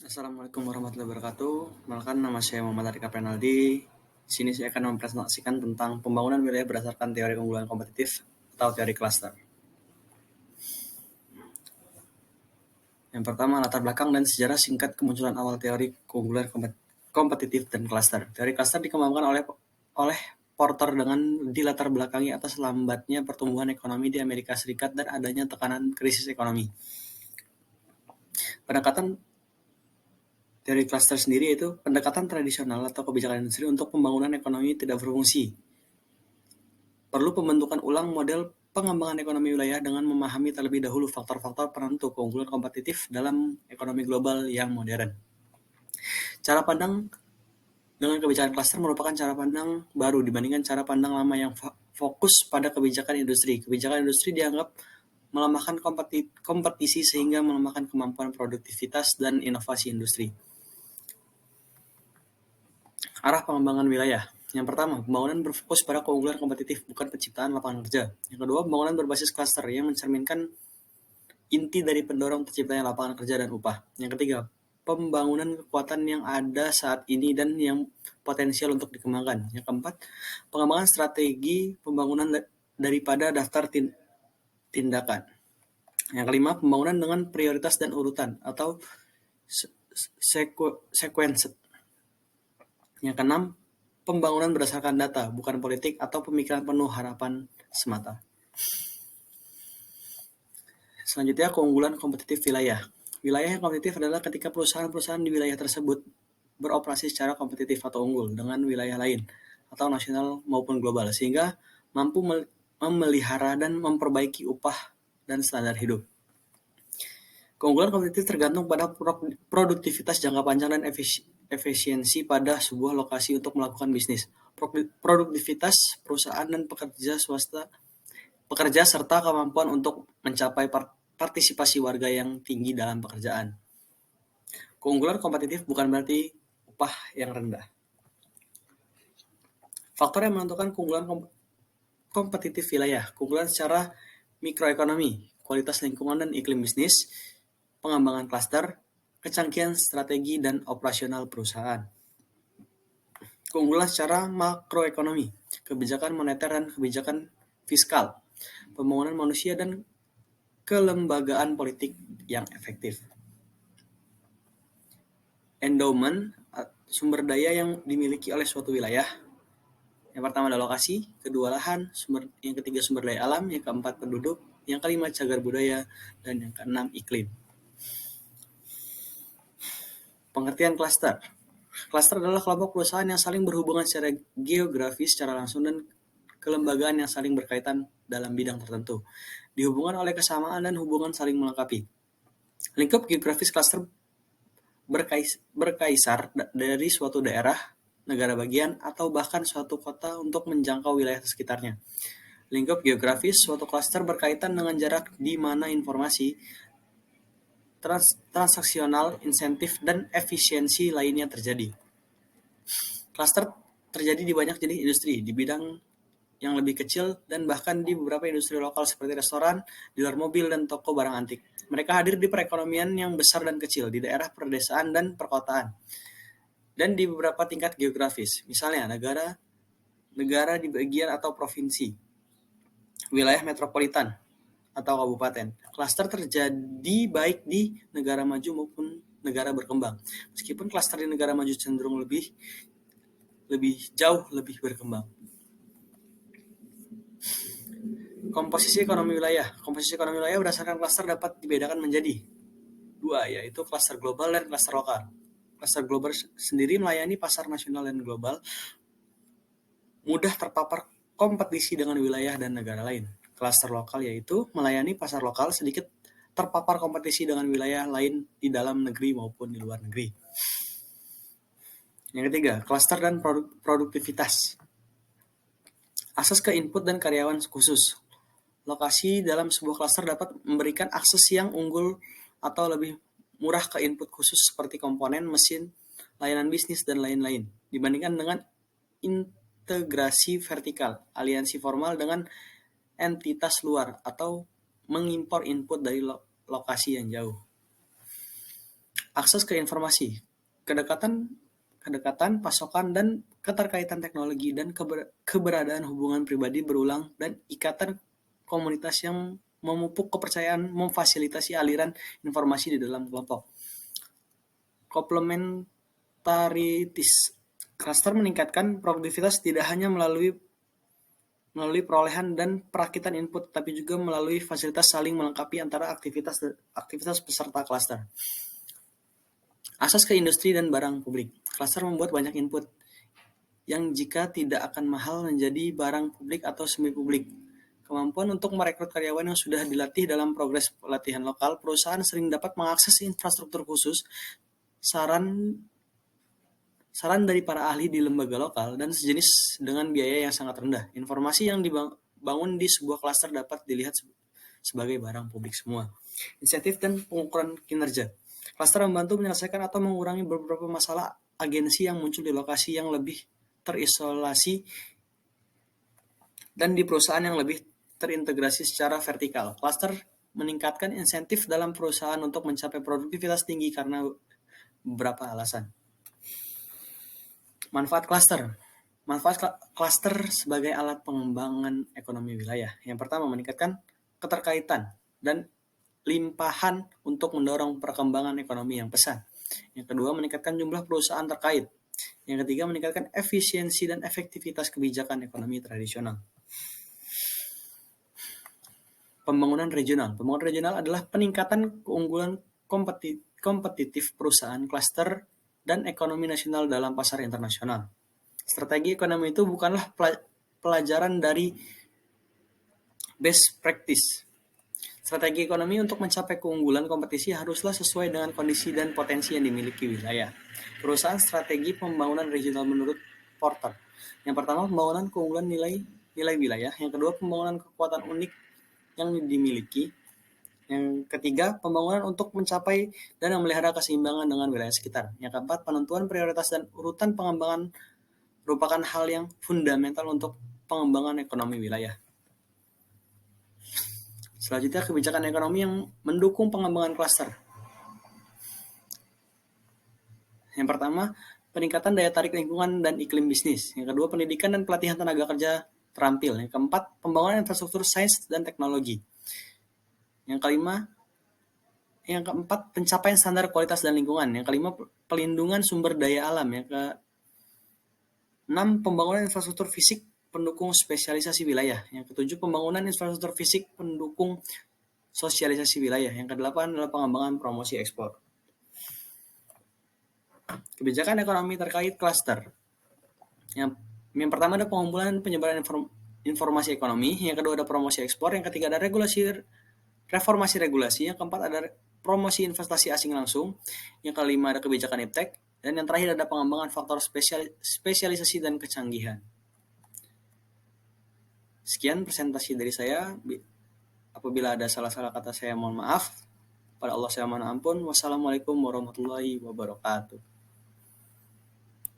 Assalamualaikum warahmatullahi wabarakatuh. Perkenalkan, nama saya Muhammad Arika Prenaldi. Di sini saya akan mempresentasikan tentang pembangunan wilayah berdasarkan teori keunggulan kompetitif atau teori klaster. Yang pertama, latar belakang dan sejarah singkat kemunculan awal teori keunggulan kompetitif dan klaster. Teori klaster dikembangkan oleh Porter dengan dilatar belakangi atas lambatnya pertumbuhan ekonomi di Amerika Serikat dan adanya tekanan krisis ekonomi. Pendekatan Teori klaster sendiri yaitu pendekatan tradisional atau kebijakan industri untuk pembangunan ekonomi tidak berfungsi. Perlu pembentukan ulang model pengembangan ekonomi wilayah dengan memahami terlebih dahulu faktor-faktor penentu keunggulan kompetitif dalam ekonomi global yang modern. Cara pandang dengan kebijakan klaster merupakan cara pandang baru dibandingkan cara pandang lama yang fokus pada kebijakan industri. Kebijakan industri dianggap melemahkan kompetisi sehingga melemahkan kemampuan produktivitas dan inovasi industri. Arah pengembangan wilayah. Yang pertama, pembangunan berfokus pada keunggulan kompetitif, bukan penciptaan lapangan kerja. Yang kedua, pembangunan berbasis klaster yang mencerminkan inti dari pendorong terciptanya lapangan kerja dan upah. Yang ketiga, pembangunan kekuatan yang ada saat ini dan yang potensial untuk dikembangkan. Yang keempat, pengembangan strategi pembangunan daripada daftar tindakan. Yang kelima, pembangunan dengan prioritas dan urutan atau sequence. Yang keenam, pembangunan berdasarkan data, bukan politik atau pemikiran penuh harapan semata. Selanjutnya, keunggulan kompetitif wilayah. Wilayah yang kompetitif adalah ketika perusahaan-perusahaan di wilayah tersebut beroperasi secara kompetitif atau unggul dengan wilayah lain, atau nasional maupun global, sehingga mampu memelihara dan memperbaiki upah dan standar hidup. Keunggulan kompetitif tergantung pada produktivitas jangka panjang dan efisiensi pada sebuah lokasi untuk melakukan bisnis. Produktivitas perusahaan dan pekerja serta kemampuan untuk mencapai partisipasi warga yang tinggi dalam pekerjaan. Keunggulan kompetitif bukan berarti upah yang rendah. Faktor yang menentukan keunggulan kompetitif wilayah, keunggulan secara mikroekonomi, kualitas lingkungan dan iklim bisnis, pengembangan klaster, kecanggihan strategi dan operasional perusahaan. Keunggulan secara makroekonomi, kebijakan moneter dan kebijakan fiskal, pembangunan manusia dan kelembagaan politik yang efektif. Endowment, sumber daya yang dimiliki oleh suatu wilayah. Yang pertama adalah lokasi, kedua lahan, yang ketiga sumber daya alam, yang keempat penduduk, yang kelima cagar budaya, dan yang keenam iklim. Pengertian klaster. Klaster adalah kelompok perusahaan yang saling berhubungan secara geografis secara langsung dan kelembagaan yang saling berkaitan dalam bidang tertentu, dihubungkan oleh kesamaan dan hubungan saling melengkapi. Lingkup geografis klaster berkaisar dari suatu daerah, negara bagian, atau bahkan suatu kota untuk menjangkau wilayah sekitarnya. Lingkup geografis suatu klaster berkaitan dengan jarak di mana informasi, transaksional, insentif, dan efisiensi lainnya terjadi. Klaster terjadi di banyak jenis industri, di bidang yang lebih kecil, dan bahkan di beberapa industri lokal seperti restoran, dealer mobil, dan toko barang antik. Mereka hadir di perekonomian yang besar dan kecil, di daerah perdesaan dan perkotaan, dan di beberapa tingkat geografis, misalnya negara di bagian atau provinsi, wilayah metropolitan, atau kabupaten. Klaster terjadi baik di negara maju maupun negara berkembang. Meskipun klaster di negara maju cenderung lebih jauh lebih berkembang. Komposisi ekonomi wilayah. Komposisi ekonomi wilayah berdasarkan klaster dapat dibedakan menjadi dua, yaitu klaster global dan klaster lokal. Klaster global sendiri melayani pasar nasional dan global, mudah terpapar kompetisi dengan wilayah dan negara lain. Klaster lokal yaitu melayani pasar lokal, sedikit terpapar kompetisi dengan wilayah lain di dalam negeri maupun di luar negeri. Yang ketiga, klaster dan produktivitas. Akses ke input dan karyawan khusus. Lokasi dalam sebuah klaster dapat memberikan akses yang unggul atau lebih murah ke input khusus seperti komponen, mesin, layanan bisnis, dan lain-lain, dibandingkan dengan integrasi vertikal, aliansi formal dengan entitas luar, atau mengimpor input dari lokasi yang jauh. Akses ke informasi, kedekatan, pasokan, dan keterkaitan teknologi, dan keberadaan hubungan pribadi berulang dan ikatan komunitas yang memupuk kepercayaan memfasilitasi aliran informasi di dalam kelompok. Komplementaritis. Cluster meningkatkan produktivitas tidak hanya melalui perolehan dan perakitan input, tapi juga melalui fasilitas saling melengkapi antara aktivitas peserta cluster. Akses ke industri dan barang publik. Cluster membuat banyak input yang jika tidak akan mahal menjadi barang publik atau semi publik. Kemampuan untuk merekrut karyawan yang sudah dilatih dalam progres pelatihan lokal, perusahaan sering dapat mengakses infrastruktur khusus, saran dari para ahli di lembaga lokal, dan sejenis dengan biaya yang sangat rendah. Informasi yang dibangun di sebuah klaster dapat dilihat sebagai barang publik semua. Insentif dan pengukuran kinerja. Klaster membantu menyelesaikan atau mengurangi beberapa masalah agensi yang muncul di lokasi yang lebih terisolasi dan di perusahaan yang lebih terintegrasi secara vertikal. Klaster meningkatkan insentif dalam perusahaan untuk mencapai produktivitas tinggi karena beberapa alasan. Manfaat klaster. Manfaat klaster sebagai alat pengembangan ekonomi wilayah. Yang pertama, meningkatkan keterkaitan dan limpahan untuk mendorong perkembangan ekonomi yang pesat. Yang kedua, meningkatkan jumlah perusahaan terkait. Yang ketiga, meningkatkan efisiensi dan efektivitas kebijakan ekonomi tradisional. Pembangunan regional. Pembangunan regional adalah peningkatan keunggulan kompetitif perusahaan, klaster, dan ekonomi nasional dalam pasar internasional. Strategi ekonomi itu bukanlah pelajaran dari best practice. Strategi ekonomi untuk mencapai keunggulan kompetisi haruslah sesuai dengan kondisi dan potensi yang dimiliki wilayah. Perusahaan strategi pembangunan regional menurut Porter. Yang pertama, pembangunan keunggulan nilai wilayah. Yang kedua, pembangunan kekuatan unik yang dimiliki. Yang ketiga, pembangunan untuk mencapai dan memelihara keseimbangan dengan wilayah sekitar. Yang keempat, penentuan prioritas dan urutan pengembangan merupakan hal yang fundamental untuk pengembangan ekonomi wilayah. Selanjutnya, kebijakan ekonomi yang mendukung pengembangan klaster. Yang pertama, peningkatan daya tarik lingkungan dan iklim bisnis. Yang kedua, pendidikan dan pelatihan tenaga kerja terampil. Yang keempat, pembangunan infrastruktur sains dan teknologi. Yang keempat, pencapaian standar kualitas dan lingkungan. Yang kelima, pelindungan sumber daya alam. Yang keenam, pembangunan infrastruktur fisik pendukung spesialisasi wilayah. Yang ketujuh, pembangunan infrastruktur fisik pendukung sosialisasi wilayah. Yang kedelapan adalah pengembangan promosi ekspor. Kebijakan ekonomi terkait klaster. Yang pertama ada pengumpulan penyebaran informasi ekonomi. Yang kedua ada promosi ekspor. Yang ketiga ada reformasi regulasi. Yang keempat ada promosi investasi asing langsung. Yang kelima ada kebijakan iptek. Dan yang terakhir ada pengembangan faktor spesialisasi dan kecanggihan. Sekian presentasi dari saya. Apabila ada salah-salah kata saya mohon maaf. Pada Allah saya mohon ampun. Wassalamualaikum warahmatullahi wabarakatuh.